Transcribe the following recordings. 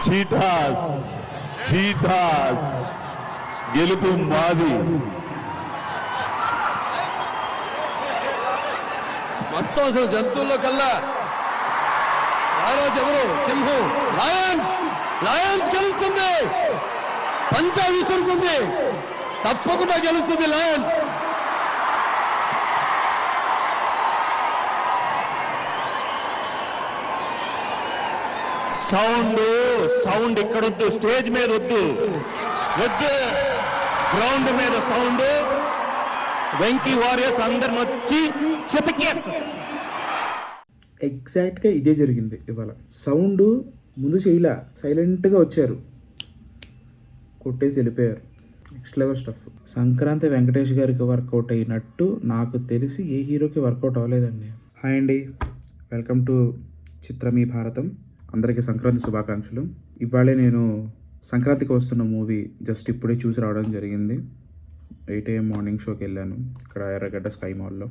చీటాస్ చీటాస్ గెలుపు మాది. మొత్తం అసలు జంతువుల్లో కల్లా రారాజు ఎవరు? సింహం. లయన్స్. లయన్స్ గెలుస్తుంది. పంచా విసురుతుంది. తప్పకుండా గెలుస్తుంది లయన్స్. సౌండ్ ఇక్కడ వద్దు, స్టేజ్ మీద వద్దు, గ్రౌండ్ మీద సౌండ్. వెంకీ వారియర్స్ అందరిని వచ్చి చితకేస్తారు. ఎగ్జాక్ట్గా ఇదే జరిగింది ఇవాళ. సౌండ్ ముందు చేయలా, సైలెంట్గా వచ్చారు, కొట్టేసి వెళ్ళిపోయారు. Next level stuff. Sankranti Venkatesh గారికి వర్కౌట్ అయినట్టు నాకు తెలిసి ఏ హీరోకి వర్కౌట్ అవ్వలేదండి. హాయ్ అండి, వెల్కమ్ టు చిత్రమీ భారతం. అందరికీ సంక్రాంతి శుభాకాంక్షలు. ఇవాళే నేను సంక్రాంతికి వస్తున్న మూవీ జస్ట్ ఇప్పుడే చూసి రావడం జరిగింది. 8 AM మార్నింగ్ షోకి వెళ్ళాను ఇక్కడ ఎర్రగడ్డ స్కై మాల్లో.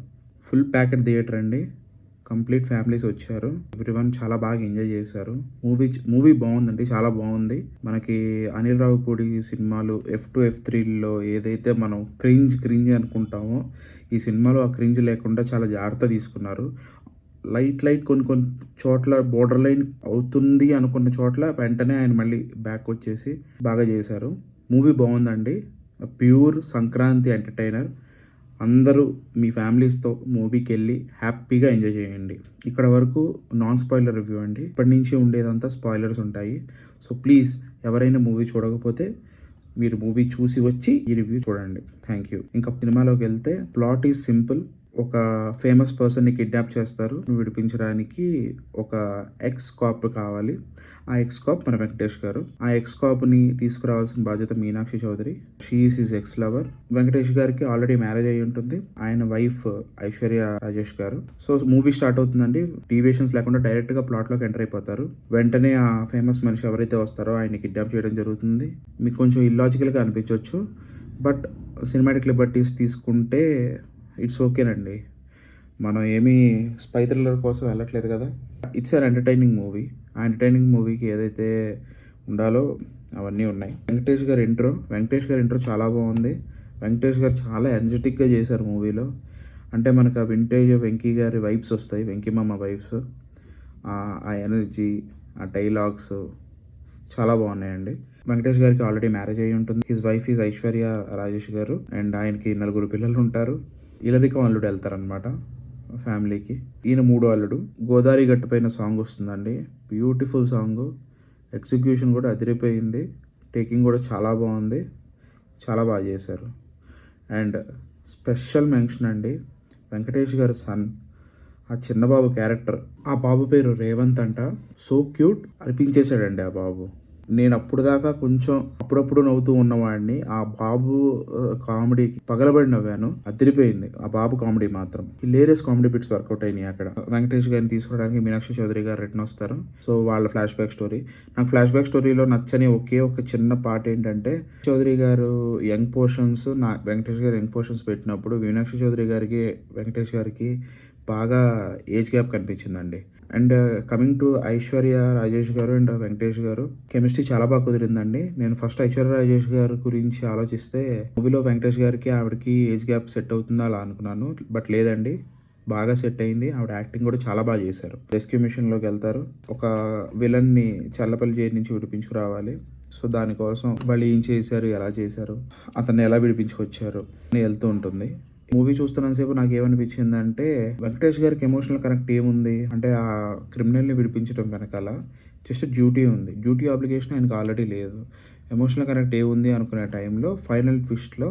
ఫుల్ ప్యాకెట్ థియేటర్ అండి, కంప్లీట్ ఫ్యామిలీస్ వచ్చారు. ఎవ్రీవన్ చాలా బాగా ఎంజాయ్ చేశారు. మూవీ బాగుందండి, చాలా బాగుంది. మనకి అనిల్ రావిపూడి సినిమాలు F2 F3లో ఏదైతే మనం క్రింజ్ అనుకుంటామో, ఈ సినిమాలో ఆ క్రింజ్ లేకుండా చాలా జాగ్రత్త తీసుకున్నారు. లైట్ కొన్ని చోట్ల బోర్డర్ లైన్ అవుతుంది అనుకున్న చోట్ల వెంటనే ఆయన మళ్ళీ బ్యాక్ వచ్చేసి బాగా చేశారు. మూవీ బాగుందండి, ప్యూర్ సంక్రాంతి ఎంటర్టైనర్. అందరూ మీ ఫ్యామిలీస్తో మూవీకి వెళ్ళి హ్యాపీగా ఎంజాయ్ చేయండి. ఇక్కడ వరకు నాన్ స్పాయిలర్ రివ్యూ అండి, ఇప్పటి నుంచి ఉండేదంతా స్పాయిలర్స్ ఉంటాయి. సో ప్లీజ్ ఎవరైనా మూవీ చూడకపోతే మీరు మూవీ చూసి వచ్చి ఈ రివ్యూ చూడండి. Thank you. ఇంకా సినిమాలోకి వెళ్తే ప్లాట్ ఈజ్ సింపుల్. ఒక ఫేమస్ పర్సన్ని కిడ్నాప్ చేస్తారు. విడిపించడానికి ఒక ఎక్స్ కాప్ కావాలి. ఆ ఎక్స్ కాప్ మన వెంకటేష్ గారు. ఆ ఎక్స్ కాప్ని తీసుకురావాల్సిన బాధ్యత Meenakshi Chaudhary. She is his ex lover. Venkatesh గారికి ఆల్రెడీ మ్యారేజ్ అయ్యి ఉంటుంది. ఆయన వైఫ్ ఐశ్వర్య రాజేష్ గారు. సో మూవీ స్టార్ట్ అవుతుందండి. డీవియేషన్స్ లేకుండా డైరెక్ట్గా ప్లాట్లోకి ఎంటర్ అయిపోతారు. వెంటనే ఆ ఫేమస్ మనిషి ఎవరైతే వస్తారో ఆయన్ని కిడ్నాప్ చేయడం జరుగుతుంది. మీకు కొంచెం ఇల్లాజికల్గా అనిపించవచ్చు, బట్ సినిమాటిక్ లిబర్టీస్ తీసుకుంటే ఇట్స్ ఓకేనండి. మనం ఏమీ స్పై థ్రిల్లర్ కోసం వెళ్ళట్లేదు కదా. It's an entertaining movie. ఆ ఎంటర్టైనింగ్ మూవీకి ఏదైతే ఉండాలో అవన్నీ ఉన్నాయి. వెంకటేష్ గారి ఇంట్రో చాలా బాగుంది. వెంకటేష్ గారు చాలా ఎనర్జెటిక్గా చేశారు మూవీలో. అంటే మనకు ఆ వింటేజ్ వెంకీ గారి వైబ్స్ వస్తాయి, వెంకీ మామ వైబ్స్. ఆ ఎనర్జీ, ఆ డైలాగ్స్ చాలా బాగున్నాయండి. వెంకటేష్ గారికి ఆల్రెడీ మ్యారేజ్ అయ్యి ఉంటుంది. His wife is Aishwarya Rajesh గారు అండ్ ఆయనకి 4 పిల్లలు ఉంటారు. ఇలరికం అల్లుడు వెళ్తారనమాట ఫ్యామిలీకి. ఈయన 3వ అల్లుడు. గోదావరి గట్టు పైన సాంగ్ వస్తుందండి, బ్యూటిఫుల్ సాంగ్. ఎగ్జిక్యూషన్ కూడా అదిరిపోయింది. టేకింగ్ కూడా చాలా బాగుంది, చాలా బాగా చేశారు. అండ్ స్పెషల్ మెన్షన్ అండి, వెంకటేష్ గారి సన్, ఆ చిన్నబాబు క్యారెక్టర్. ఆ బాబు పేరు రేవంత్ అంట. సో క్యూట్ అనిపించేశాడండి ఆ బాబు. నేను అప్పుడు దాకా కొంచెం అప్పుడప్పుడు నవ్వుతూ ఉన్నవాడిని. ఆ బాబు కామెడీకి పగలబడి నవ్వాను. అదిరిపోయింది ఆ బాబు కామెడీ మాత్రం. హిలేరియస్ కామెడీ బిట్స్ వర్కౌట్ అయినాయి అక్కడ. వెంకటేష్ గారిని తీసుకోవడానికి మీనాక్షి చౌదరి గారు రిటర్న్ వస్తారు. సో వాళ్ళ ఫ్లాష్ బ్యాక్ స్టోరీ. నాకు ఫ్లాష్ బ్యాక్ స్టోరీలో నచ్చని ఒకే ఒక చిన్న పార్ట్ ఏంటంటే, చౌదరి గారు యంగ్ పోర్షన్స్, వెంకటేష్ గారు యంగ్ పోర్షన్స్ పెట్టినప్పుడు మీనాక్షి చౌదరి గారికి వెంకటేష్ గారికి బాగా ఏజ్ గ్యాప్ కనిపించిందండి. And coming to Aishwarya Rajesh గారు అండ్ వెంకటేష్ గారు కెమిస్ట్రీ చాలా బాగా కుదిరిందండి. నేను ఫస్ట్ ఐశ్వర్య రాజేష్ గారి గురించి ఆలోచిస్తే మూవీలో వెంకటేష్ గారికి ఆవిడకి ఏజ్ గ్యాప్ సెట్ అవుతుందా అలా అనుకున్నాను, బట్ లేదండి, బాగా సెట్ అయింది. ఆవిడ యాక్టింగ్ కూడా చాలా బాగా చేశారు. రెస్క్యూ మిషన్లోకి వెళ్తారు. ఒక విలన్ని చల్లపల్లి జైలు నుంచి విడిపించుకురావాలి. సో దానికోసం వాళ్ళు ఏం చేశారు, ఎలా చేశారు, అతన్ని ఎలా విడిపించుకొచ్చారు అని వెళ్తూ ఉంటుంది. మూవీ చూస్తున్నంతసేపు నాకు ఏమనిపించిందంటే, వెంకటేష్ గారికి ఎమోషనల్ కనెక్ట్ ఏముంది అంటే, ఆ క్రిమినల్ని విడిపించడం వెనకాల జస్ట్ డ్యూటీ ఉంది. డ్యూటీ ఆబ్లిగేషన్ ఆయనకు ఆల్రెడీ లేదు. ఎమోషనల్ కనెక్ట్ ఏముంది అనుకునే టైంలో ఫైనల్ ట్విస్ట్లో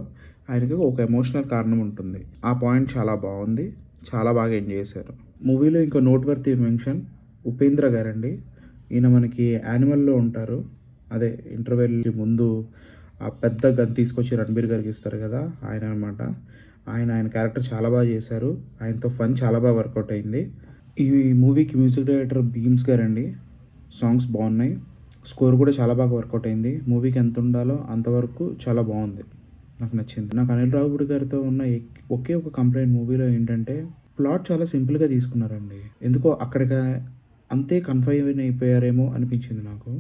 ఆయనకి ఒక ఎమోషనల్ కారణం ఉంటుంది. ఆ పాయింట్ చాలా బాగుంది, చాలా బాగా ఎంజాయ్ చేశారు. మూవీలో ఇంకో నోట్ వర్తీ మెన్షన్ ఉపేంద్ర గారండి. ఈయన మనకి యానిమల్లో ఉంటారు. అదే ఇంటర్వెల్కి ముందు ఆ పెద్ద గన్ తీసుకొచ్చి రణబీర్ గారికి ఇస్తారు కదా, ఆయన అనమాట. ఆయన క్యారెక్టర్ చాలా బాగా చేశారు. ఆయనతో ఫన్ చాలా బాగా వర్కౌట్ అయింది. ఈ మూవీకి మ్యూజిక్ డైరెక్టర్ భీమ్స్ గారండి. సాంగ్స్ బాగున్నాయి, స్కోర్ కూడా చాలా బాగా వర్కౌట్ అయింది. మూవీకి ఎంత ఉండాలో అంతవరకు చాలా బాగుంది, నాకు నచ్చింది. నాకు అనిల్ రావిపూడి గారితో ఉన్న ఒకే ఒక కంప్లైంట్ మూవీలో ఏంటంటే, ప్లాట్ చాలా సింపుల్గా తీసుకున్నారండి. ఎందుకో అక్కడికి అంతే కన్ఫైన్ అయిపోయారేమో అనిపించింది నాకు.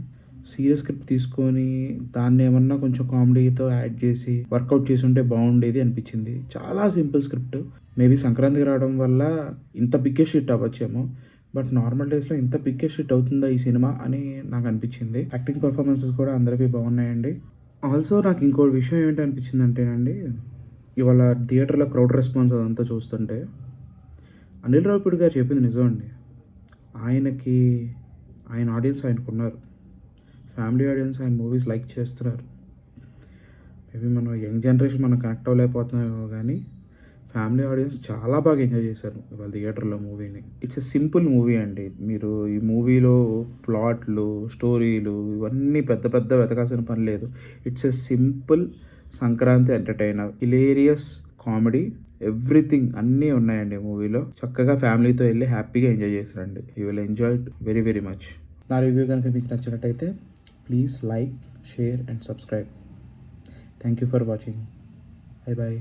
సీరియస్ స్క్రిప్ట్ తీసుకొని దాన్ని ఏమన్నా కొంచెం కామెడీతో యాడ్ చేసి వర్కౌట్ చేసి ఉంటే బాగుండేది అనిపించింది. చాలా సింపుల్ స్క్రిప్ట్. మేబీ సంక్రాంతికి రావడం వల్ల ఇంత బిగ్గెస్ట్ హిట్ అవ్వచ్చేమో, బట్ నార్మల్ డేస్లో ఇంత బిగ్గెస్ట్ హిట్ అవుతుందా ఈ సినిమా అని నాకు అనిపించింది. యాక్టింగ్ పర్ఫార్మెన్సెస్ కూడా అందరికీ బాగున్నాయండి. ఆల్సో నాకు ఇంకో విషయం ఏంటి అనిపించింది అంటేనండి, ఇవాళ థియేటర్లో క్రౌడ్ రెస్పాన్స్ అదంతా చూస్తుంటే అనిల్ రావిపూడి గారు చెప్పింది నిజం అండి. ఆయన ఆడియన్స్ ఆయనకున్నారు. ఫ్యామిలీ ఆడియన్స్ ఆయన మూవీస్ లైక్ చేస్తున్నారు. మేబీ మనం యంగ్ జనరేషన్ మనం కనెక్ట్ అవ్వలేకపోతున్నామేమో కానీ ఫ్యామిలీ ఆడియన్స్ చాలా బాగా ఎంజాయ్ చేశారు ఇవాళ థియేటర్లో మూవీని. ఇట్స్ ఎ సింపుల్ మూవీ అండి. మీరు ఈ మూవీలో ప్లాట్లు, స్టోరీలు ఇవన్నీ పెద్ద పెద్ద వెతకాల్సిన పని లేదు. It's a simple Sankranti entertainer, hilarious comedy, everything అన్నీ ఉన్నాయండి మూవీలో. చక్కగా ఫ్యామిలీతో వెళ్ళి హ్యాపీగా ఎంజాయ్ చేశారండి. You will enjoy it very very much. నా రివ్యూ కనుక మీకు నచ్చినట్టయితే please like, share and subscribe. Thank you for watching. Bye bye.